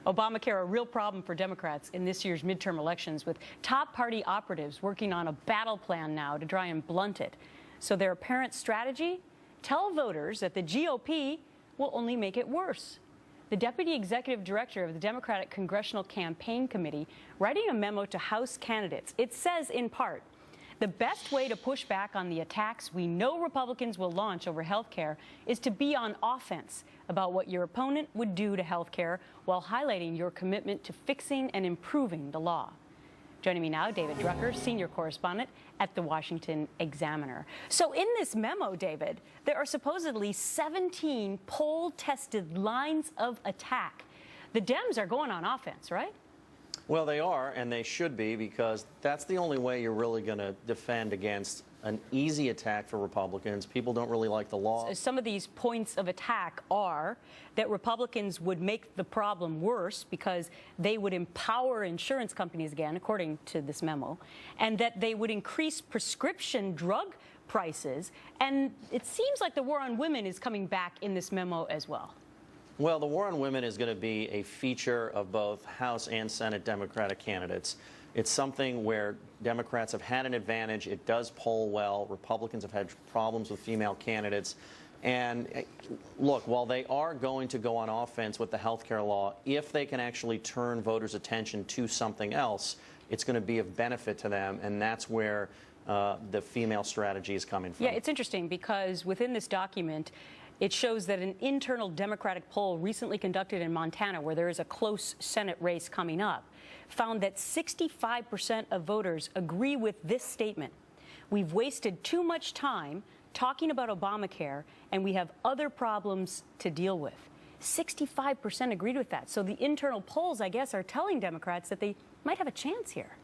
Obamacare, a real problem for Democrats in this year's midterm elections, with top party operatives working on a battle plan now to try and blunt it. So their apparent strategy? Tell voters that the GOP will only make it worse. The deputy executive director of the Democratic Congressional Campaign Committee writing a memo to House candidates. It says, in part, the best way to push back on the attacks we know Republicans will launch over health care is to be on offense about what your opponent would do to health care while highlighting your commitment to fixing and improving the law. Joining me now, David Drucker, senior correspondent at the Washington Examiner. So in this memo, David, there are supposedly 17 poll-tested lines of attack. The Dems are going on offense, right? Well, they are, and they should be, because that's the only way you're really going to defend against an easy attack for Republicans. People don't really like the law. Some of these points of attack are that Republicans would make the problem worse because they would empower insurance companies again, according to this memo, and that they would increase prescription drug prices. And it seems like the war on women is coming back in this memo as well. Well, the war on women is going to be a feature of both House and Senate Democratic candidates. It's something where Democrats have had an advantage. It does poll well. Republicans have had problems with female candidates. And look, while they are going to go on offense with the health care law, if they can actually turn voters' attention to something else, it's going to be of benefit to them, and that's where the female strategy is coming from. Yeah, it's interesting because within this document, it shows that an internal Democratic poll recently conducted in Montana, where there is a close Senate race coming up, found that 65% of voters agree with this statement. We've wasted too much time talking about Obamacare, and we have other problems to deal with. 65% agreed with that. So the internal polls, I guess, are telling Democrats that they might have a chance here.